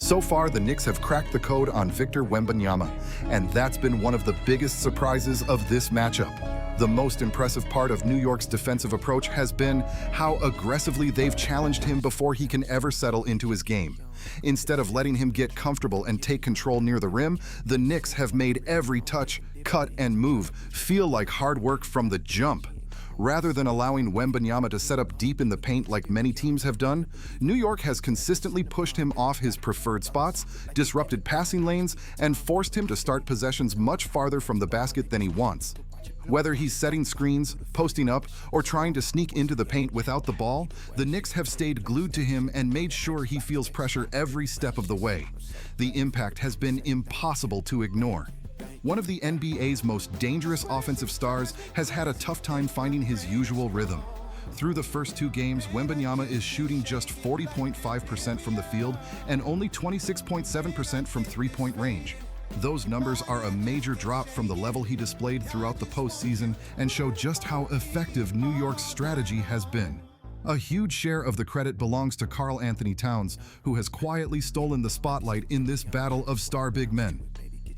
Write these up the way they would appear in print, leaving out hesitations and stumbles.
So far, the Knicks have cracked the code on Victor Wembanyama, and that's been one of the biggest surprises of this matchup. The most impressive part of New York's defensive approach has been how aggressively they've challenged him before he can ever settle into his game. Instead of letting him get comfortable and take control near the rim, the Knicks have made every touch, cut, and move feel like hard work from the jump. Rather than allowing Wembanyama to set up deep in the paint like many teams have done, New York has consistently pushed him off his preferred spots, disrupted passing lanes, and forced him to start possessions much farther from the basket than he wants. Whether he's setting screens, posting up, or trying to sneak into the paint without the ball, the Knicks have stayed glued to him and made sure he feels pressure every step of the way. The impact has been impossible to ignore. One of the NBA's most dangerous offensive stars has had a tough time finding his usual rhythm. Through the first two games, Wembanyama is shooting just 40.5% from the field and only 26.7% from three-point range. Those numbers are a major drop from the level he displayed throughout the postseason and show just how effective New York's strategy has been. A huge share of the credit belongs to Karl-Anthony Towns, who has quietly stolen the spotlight in this battle of star big men.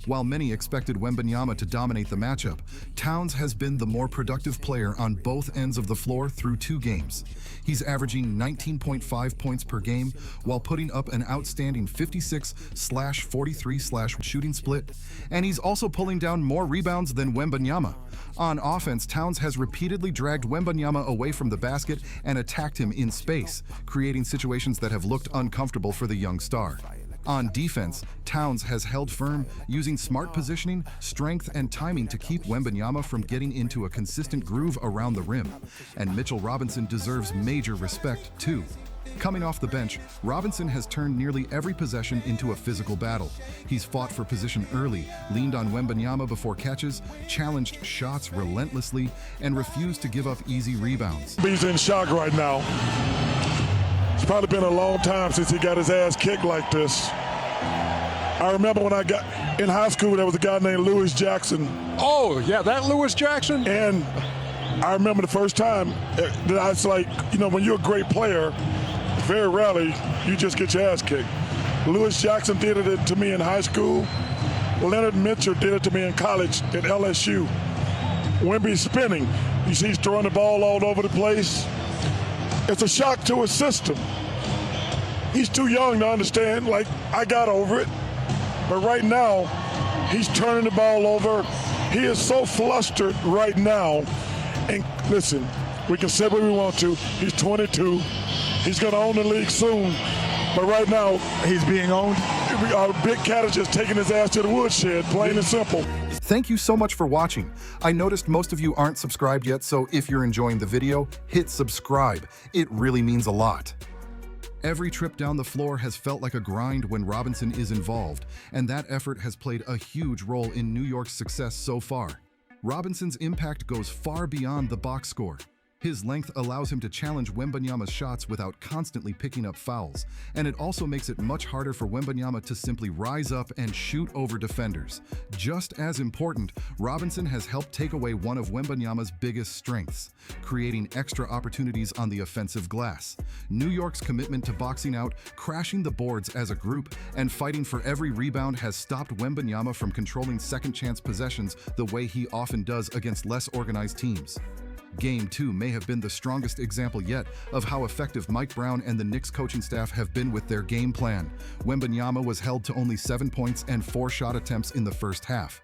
While many expected Wembanyama to dominate the matchup, Towns has been the more productive player on both ends of the floor through two games. He's averaging 19.5 points per game while putting up an outstanding 56/43/ shooting split, and he's also pulling down more rebounds than Wembanyama. On offense, Towns has repeatedly dragged Wembanyama away from the basket and attacked him in space, creating situations that have looked uncomfortable for the young star. On defense, Towns has held firm, using smart positioning, strength, and timing to keep Wembanyama from getting into a consistent groove around the rim. And Mitchell Robinson deserves major respect, too. Coming off the bench, Robinson has turned nearly every possession into a physical battle. He's fought for position early, leaned on Wembanyama before catches, challenged shots relentlessly, and refused to give up easy rebounds. He's in shock right now. It's probably been a long time since he got his ass kicked like this. I remember when I got in high school, there was a guy named Lewis Jackson. Oh, yeah, that Lewis Jackson? And I remember the first time that I was like, you know, when you're a great player, very rarely you just get your ass kicked. Lewis Jackson did it to me in high school. Leonard Mitchell did it to me in college at LSU. Wemby's spinning. You see he's throwing the ball all over the place. It's a shock to his system. He's too young to understand, like, I got over it. But right now, he's turning the ball over. He is so flustered right now. And listen, we can say what we want to. He's 22. He's going to own the league soon. But right now, he's being owned. Big Cat is just taking his ass to the woodshed, plain and simple. Thank you so much for watching. I noticed most of you aren't subscribed yet, so if you're enjoying the video, hit subscribe. It really means a lot. Every trip down the floor has felt like a grind when Robinson is involved, and that effort has played a huge role in New York's success so far. Robinson's impact goes far beyond the box score. His length allows him to challenge Wembanyama's shots without constantly picking up fouls, and it also makes it much harder for Wembanyama to simply rise up and shoot over defenders. Just as important, Robinson has helped take away one of Wembanyama's biggest strengths, creating extra opportunities on the offensive glass. New York's commitment to boxing out, crashing the boards as a group, and fighting for every rebound has stopped Wembanyama from controlling second-chance possessions the way he often does against less organized teams. Game 2 may have been the strongest example yet of how effective Mike Brown and the Knicks coaching staff have been with their game plan. Wembanyama was held to only 7 points and 4 shot attempts in the first half.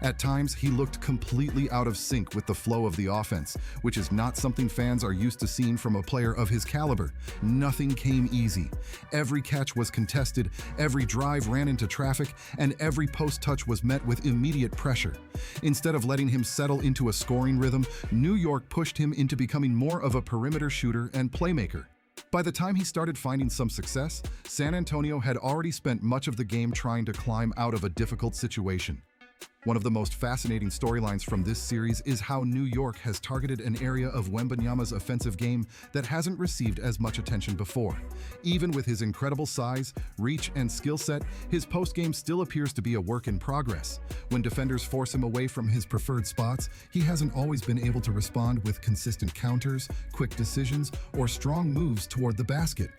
At times, he looked completely out of sync with the flow of the offense, which is not something fans are used to seeing from a player of his caliber. Nothing came easy. Every catch was contested, every drive ran into traffic, and every post touch was met with immediate pressure. Instead of letting him settle into a scoring rhythm, New York pushed him into becoming more of a perimeter shooter and playmaker. By the time he started finding some success, San Antonio had already spent much of the game trying to climb out of a difficult situation. One of the most fascinating storylines from this series is how New York has targeted an area of Wembanyama's offensive game that hasn't received as much attention before. Even with his incredible size, reach, and skill set, his postgame still appears to be a work in progress. When defenders force him away from his preferred spots, he hasn't always been able to respond with consistent counters, quick decisions, or strong moves toward the basket.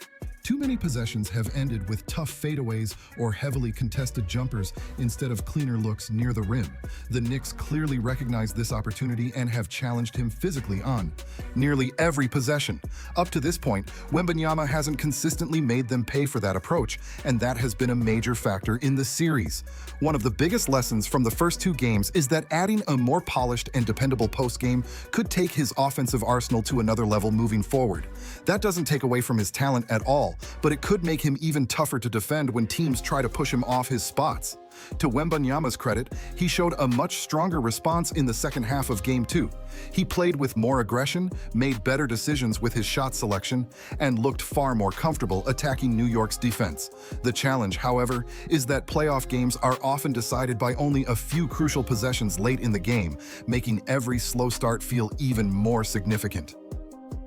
Too many possessions have ended with tough fadeaways or heavily contested jumpers instead of cleaner looks near the rim. The Knicks clearly recognize this opportunity and have challenged him physically on nearly every possession. Up to this point, Wembanyama hasn't consistently made them pay for that approach, and that has been a major factor in the series. One of the biggest lessons from the first two games is that adding a more polished and dependable post-game could take his offensive arsenal to another level moving forward. That doesn't take away from his talent at all, but it could make him even tougher to defend when teams try to push him off his spots. To Wembanyama's credit, he showed a much stronger response in the second half of Game 2. He played with more aggression, made better decisions with his shot selection, and looked far more comfortable attacking New York's defense. The challenge, however, is that playoff games are often decided by only a few crucial possessions late in the game, making every slow start feel even more significant.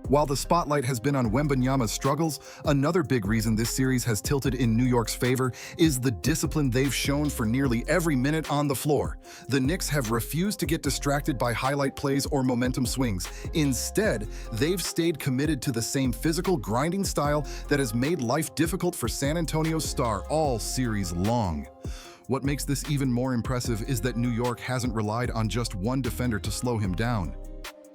While the spotlight has been on Wembanyama's struggles, another big reason this series has tilted in New York's favor is the discipline they've shown for nearly every minute on the floor. The Knicks have refused to get distracted by highlight plays or momentum swings. Instead, they've stayed committed to the same physical, grinding style that has made life difficult for San Antonio's star all series long. What makes this even more impressive is that New York hasn't relied on just one defender to slow him down.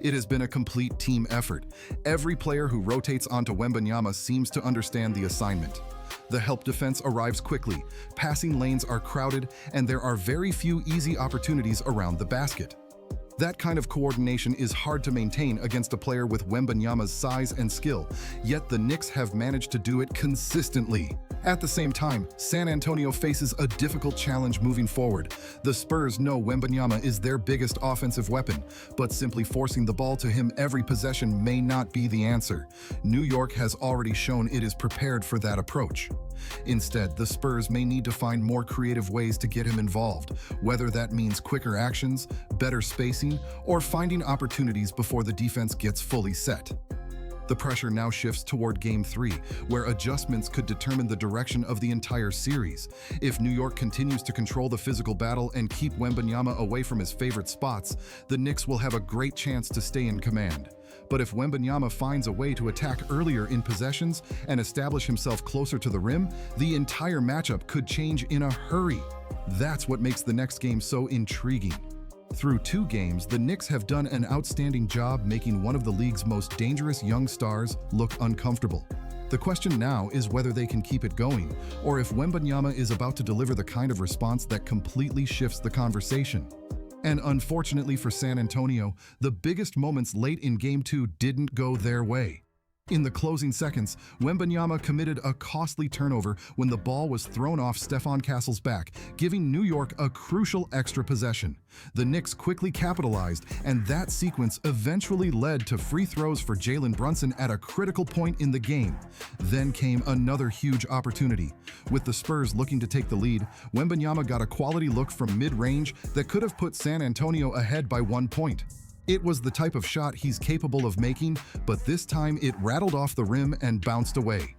It has been a complete team effort. Every player who rotates onto Wembanyama seems to understand the assignment. The help defense arrives quickly, passing lanes are crowded, and there are very few easy opportunities around the basket. That kind of coordination is hard to maintain against a player with Wembanyama's size and skill, yet the Knicks have managed to do it consistently. At the same time, San Antonio faces a difficult challenge moving forward. The Spurs know Wembanyama is their biggest offensive weapon, but simply forcing the ball to him every possession may not be the answer. New York has already shown it is prepared for that approach. Instead, the Spurs may need to find more creative ways to get him involved, whether that means quicker actions, better spacing, or finding opportunities before the defense gets fully set. The pressure now shifts toward Game 3, where adjustments could determine the direction of the entire series. If New York continues to control the physical battle and keep Wembanyama away from his favorite spots, the Knicks will have a great chance to stay in command. But if Wembanyama finds a way to attack earlier in possessions and establish himself closer to the rim, the entire matchup could change in a hurry. That's what makes the next game so intriguing. Through two games, the Knicks have done an outstanding job making one of the league's most dangerous young stars look uncomfortable. The question now is whether they can keep it going, or if Wembanyama is about to deliver the kind of response that completely shifts the conversation. And unfortunately for San Antonio, the biggest moments late in Game 2 didn't go their way. In the closing seconds, Wembanyama committed a costly turnover when the ball was thrown off Stephon Castle's back, giving New York a crucial extra possession. The Knicks quickly capitalized, and that sequence eventually led to free throws for Jalen Brunson at a critical point in the game. Then came another huge opportunity. With the Spurs looking to take the lead, Wembanyama got a quality look from mid-range that could have put San Antonio ahead by 1 point. It was the type of shot he's capable of making, but this time it rattled off the rim and bounced away.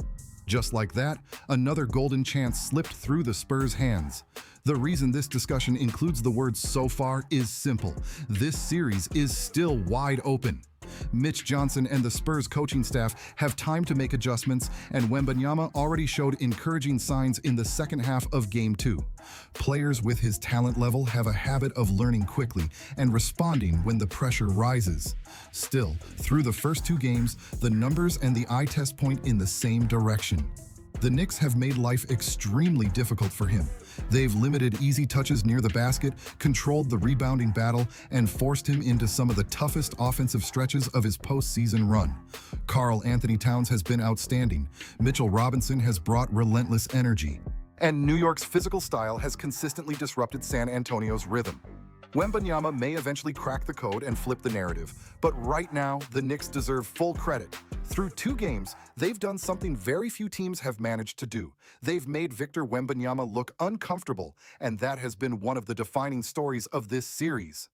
Just like that, another golden chance slipped through the Spurs' hands. The reason this discussion includes the words "so far" is simple. This series is still wide open. Mitch Johnson and the Spurs coaching staff have time to make adjustments, and Wembanyama already showed encouraging signs in the second half of Game 2. Players with his talent level have a habit of learning quickly and responding when the pressure rises. Still, through the first two games, the numbers and the eye test point in the same direction. The Knicks have made life extremely difficult for him. They've limited easy touches near the basket, controlled the rebounding battle, and forced him into some of the toughest offensive stretches of his postseason run. Karl Anthony Towns has been outstanding. Mitchell Robinson has brought relentless energy. And New York's physical style has consistently disrupted San Antonio's rhythm. Wembanyama may eventually crack the code and flip the narrative, but right now, the Knicks deserve full credit. Through two games, they've done something very few teams have managed to do. They've made Victor Wembanyama look uncomfortable, and that has been one of the defining stories of this series.